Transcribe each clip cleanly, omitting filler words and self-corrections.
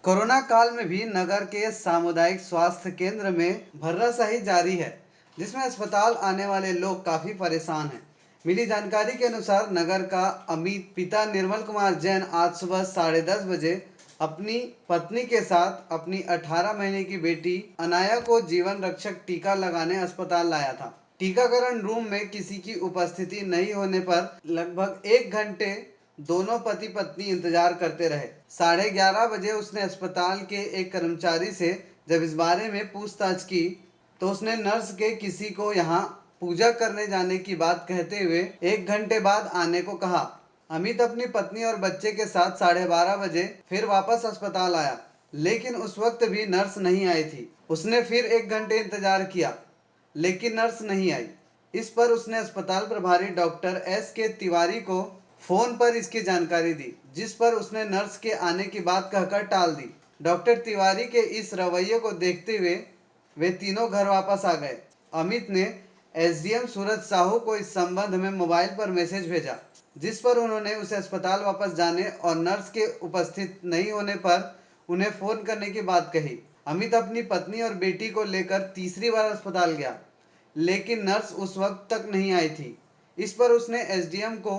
Corona काल में भी नगर के सामुदायिक स्वास्थ्य केंद्र में भर्राशाही जारी है, जिसमें अस्पताल आने वाले लोग काफी परेशान हैं। मिली जानकारी के अनुसार नगर का अमित पिता निर्मल कुमार जैन आज सुबह 10:30 बजे अपनी पत्नी के साथ अपनी 18 महीने की बेटी अनाया को जीवन रक्षक टीका लगाने अस्पताल लाया था। टीकाकरण रूम में किसी की उपस्थिति नहीं होने पर लगभग 1 घंटे दोनों पति पत्नी इंतजार करते रहे। 11:30 बजे उसने अस्पताल के एक कर्मचारी से जब इस बारे में पूछताछ की तो उसने नर्स के किसी को यहाँ पूजा करने जाने की बात कहते हुए 1 घंटे बाद आने को कहा। अमित अपनी पत्नी और बच्चे के साथ 12:30 बजे फिर वापस अस्पताल आया, लेकिन उस वक्त भी नर्स नहीं आई थी। उसने फिर 1 घंटे इंतजार किया, लेकिन नर्स नहीं आई। इस पर उसने अस्पताल प्रभारी डॉक्टर S.K. तिवारी को फोन पर इसकी जानकारी दी, जिस पर उसने नर्स के आने की बात कहकर टाल दी। डॉक्टर तिवारी के इस रवैये को देखते हुए वे तीनों घर वापस आ गए। अमित ने SDM सूरज साहू को इस संबंध में मोबाइल पर मैसेज भेजा, जिस पर उन्होंने उसे अस्पताल वापस जाने और नर्स के उपस्थित नहीं होने पर उन्हें फोन करने की बात कही। अमित अपनी पत्नी और बेटी को लेकर तीसरी बार अस्पताल गया, लेकिन नर्स उस वक्त तक नहीं आई थी। इस पर उसने SDM को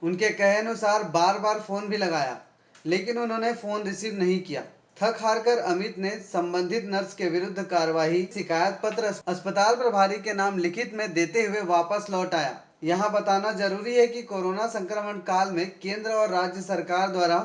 उनके कहे अनुसार बार बार फोन भी लगाया, लेकिन उन्होंने फोन रिसीव नहीं किया। थक हार कर अमित ने संबंधित नर्स के विरुद्ध कार्यवाही शिकायत पत्र अस्पताल प्रभारी के नाम लिखित में देते हुए वापस लौट आया। यहाँ बताना जरूरी है कि कोरोना संक्रमण काल में केंद्र और राज्य सरकार द्वारा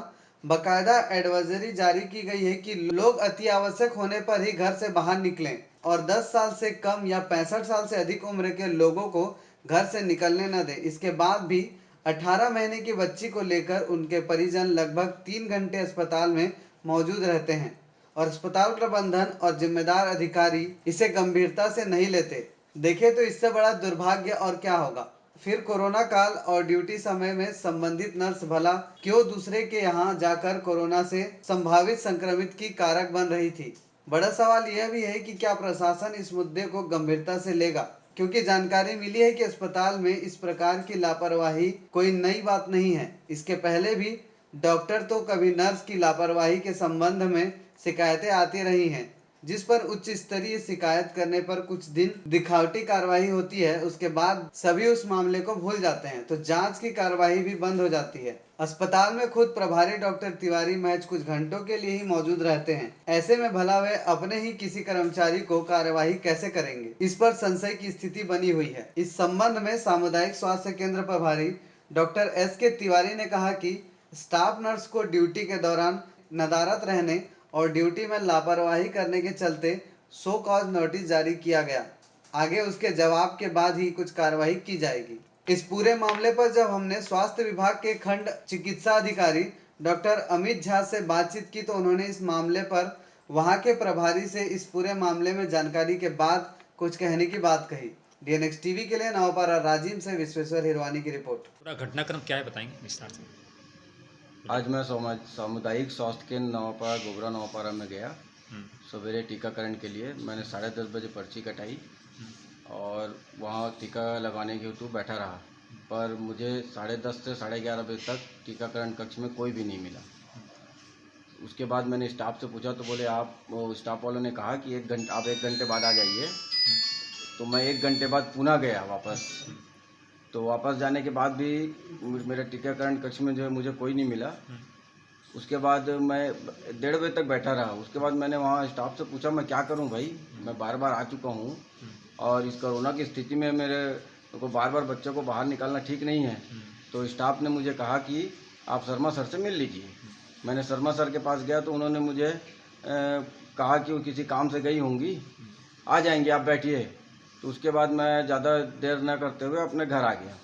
बकायदा एडवाइजरी जारी की गई है कि लोग अति आवश्यक होने पर ही घर से बाहर निकलें और 10 साल से कम या 65 साल से अधिक उम्र के लोगों को घर से निकलने न दें। इसके बाद भी 18 महीने की बच्ची को लेकर उनके परिजन लगभग 3 घंटे अस्पताल में मौजूद रहते हैं और अस्पताल प्रबंधन और जिम्मेदार अधिकारी इसे गंभीरता से नहीं लेते। देखें तो इससे बड़ा दुर्भाग्य और क्या होगा। फिर कोरोना काल और ड्यूटी समय में संबंधित नर्स भला क्यों दूसरे के यहाँ जाकर कोरोना से संभावित संक्रमित की कारक बन रही थी। बड़ा सवाल यह भी है कि क्या प्रशासन इस मुद्दे को गंभीरता से लेगा, क्योंकि जानकारी मिली है कि अस्पताल में इस प्रकार की लापरवाही कोई नई बात नहीं है। इसके पहले भी डॉक्टर तो कभी नर्स की लापरवाही के संबंध में शिकायतें आती रही हैं, जिस पर उच्च स्तरीय शिकायत करने पर कुछ दिन दिखावटी कार्रवाई होती है, उसके बाद सभी उस मामले को भूल जाते हैं, तो जांच की कार्रवाई भी बंद हो जाती है। अस्पताल में खुद प्रभारी डॉक्टर तिवारी महज कुछ घंटों के लिए ही मौजूद रहते हैं। ऐसे में भला वे अपने ही किसी कर्मचारी को कार्यवाही कैसे करेंगे, इस पर संशय की स्थिति बनी हुई है। इस संबंध में सामुदायिक स्वास्थ्य केंद्र प्रभारी डॉक्टर S.K. तिवारी ने कहा कि स्टाफ नर्स को ड्यूटी के दौरान नदारद रहने और ड्यूटी में लापरवाही करने के चलते शो कॉज नोटिस जारी किया गया। आगे उसके जवाब के बाद ही कुछ कार्रवाई की जाएगी। इस पूरे मामले पर जब हमने स्वास्थ्य विभाग के खंड चिकित्सा अधिकारी डॉक्टर अमित झा से बातचीत की तो उन्होंने इस मामले पर वहां के प्रभारी से इस पूरे मामले में जानकारी के बाद कुछ कहने की बात कही। DNX टीवी के लिए नवापारा राजीव से विश्वेश्वर हिरवानी की रिपोर्ट। पूरा घटनाक्रम क्या है बताएंगे विस्तार से। आज मैं सामुदायिक स्वास्थ्य केंद्र नवापारा गोबरा नवापारा में गया सवेरे टीकाकरण के लिए। मैंने 10:30 बजे पर्ची कटाई और वहाँ टीका लगाने के हेतु बैठा रहा, पर मुझे 10:30 से 11:30 बजे तक टीकाकरण कक्ष में कोई भी नहीं मिला। उसके बाद मैंने स्टाफ से पूछा तो बोले वो स्टाफ वालों ने कहा कि आप 1 घंटे बाद आ जाइए। तो मैं 1 घंटे बाद पुनः गया वापस, तो वापस जाने के बाद भी मेरे टीकाकरण कक्ष में जो है मुझे कोई नहीं मिला। उसके बाद मैं 1:30 बजे तक बैठा रहा। उसके बाद मैंने वहाँ स्टाफ से पूछा मैं क्या करूँ भाई, मैं बार बार आ चुका हूँ और इस कोरोना की स्थिति में मेरे को बार बार बच्चों को बाहर निकालना ठीक नहीं है। तो स्टाफ ने मुझे कहा कि आप शर्मा सर से मिल लीजिए। मैंने शर्मा सर के पास गया तो उन्होंने मुझे कहा कि वो किसी काम से गई होंगी, आ जाएंगे, आप बैठिए। तो उसके बाद मैं ज़्यादा देर न करते हुए अपने घर आ गया।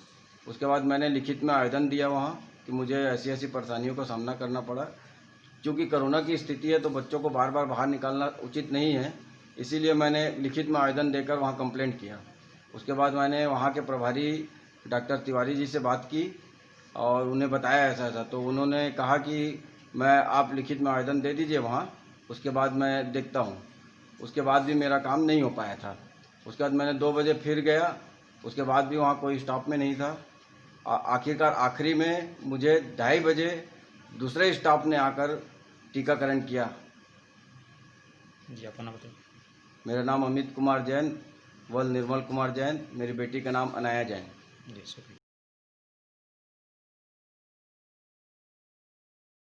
उसके बाद मैंने लिखित में आवेदन दिया वहाँ कि मुझे ऐसी ऐसी परेशानियों का सामना करना पड़ा, क्योंकि कोरोना की स्थिति है तो बच्चों को बार बार बाहर निकालना उचित नहीं है। इसीलिए मैंने लिखित में आवेदन देकर वहाँ कंप्लेंट किया। उसके बाद मैंने वहाँ के प्रभारी डॉक्टर तिवारी जी से बात की और उन्हें बताया ऐसा ऐसा, तो उन्होंने कहा कि आप लिखित में आवेदन दे दीजिए वहाँ, उसके बाद मैं देखता हूँ। उसके बाद भी मेरा काम नहीं हो पाया था। उसके बाद मैंने 2 बजे फिर गया, उसके बाद भी वहाँ कोई स्टाफ में नहीं था। आखिरकार आखिरी में मुझे 2:30 बजे दूसरे स्टाफ ने आकर टीकाकरण किया जी अपना बताइए। मेरा नाम अमित कुमार जैन, वल निर्मल कुमार जैन, मेरी बेटी का नाम अनाया जैन। जी शुक्रिया।